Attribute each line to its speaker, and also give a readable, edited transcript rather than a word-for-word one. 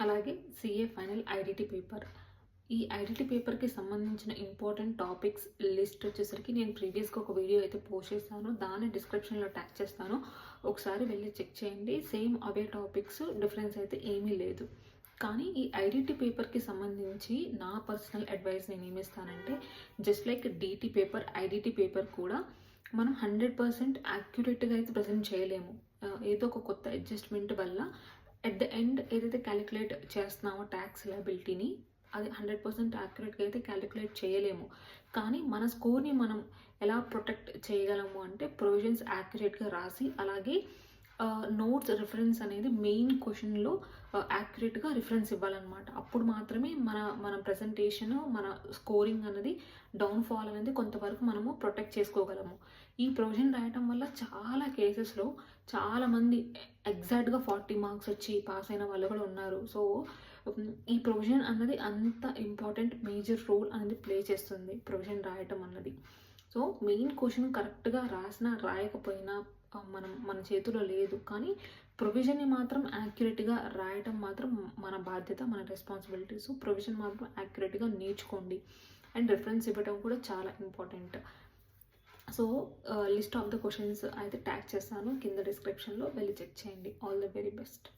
Speaker 1: అలాగే CA final IDT paper. ఈ IDT పేపర్కి సంబంధించిన ఇంపార్టెంట్ టాపిక్స్ లిస్ట్ వచ్చేసరికి నేను ప్రీవియస్గా ఒక వీడియో అయితే పోస్ట్ చేస్తాను, దాన్ని డిస్క్రిప్షన్లో ట్యాగ్ చేస్తాను, ఒకసారి వెళ్ళి చెక్ చేయండి. సేమ్ అవే టాపిక్స్, డిఫరెన్స్ అయితే ఏమీ లేదు. కానీ ఈ ఐడిటి పేపర్కి సంబంధించి నా పర్సనల్ అడ్వైస్ నేను ఏమిస్తానంటే, just like DT paper, IDT paper కూడా మనం 100% యాక్యురేట్గా అయితే ప్రజెంట్ చేయలేము. ఏదో ఒక కొత్త అడ్జస్ట్మెంట్ వల్ల ఎట్ ద ఎండ్ ఏదైతే క్యాలిక్యులేట్ చేస్తున్నామో ట్యాక్స్ లయబిలిటీని, అది 100% యాక్యురేట్గా అయితే క్యాలిక్యులేట్ చేయలేము. కానీ మన స్కోర్ని మనం ఎలా ప్రొటెక్ట్ చేయగలము అంటే, ప్రొవిజన్స్ యాక్యురేట్గా రాసి, అలాగే నోట్స్ రిఫరెన్స్ అనేది మెయిన్ క్వశ్చన్లో యాక్యురేట్గా రిఫరెన్స్ ఇవ్వాలన్నమాట. అప్పుడు మాత్రమే మన ప్రజెంటేషన్, మన స్కోరింగ్ అనేది డౌన్ఫాల్ అనేది కొంతవరకు మనము ప్రొటెక్ట్ చేసుకోగలము. ఈ ప్రొవిజన్ రాయటం వల్ల చాలా కేసెస్లో చాలామంది ఎగ్జాక్ట్గా 40 మార్క్స్ వచ్చి పాస్ అయిన వాళ్ళు కూడా ఉన్నారు. సో ఈ ప్రొవిజన్ అన్నది అంత ఇంపార్టెంట్ మేజర్ రోల్ అనేది ప్లే చేస్తుంది, ప్రొవిజన్ రాయటం అన్నది. సో మెయిన్ క్వశ్చన్ కరెక్ట్గా రాసినా రాయకపోయినా మన చేతిలో లేదు. కానీ ప్రొవిజన్ని మాత్రం యాక్యురేట్గా రాయటం మాత్రం మన బాధ్యత, మన రెస్పాన్సిబిలిటీ. సో ప్రొవిజన్ మాత్రం యాక్యురేట్గా నేర్చుకోండి. అండ్ రిఫరెన్స్ ఇవ్వడం కూడా చాలా important. So list of the questions అయితే ట్యాగ్ చేస్తాను కింద డిస్క్రిప్షన్లో, వెళ్ళి చెక్ చేయండి. All the very best.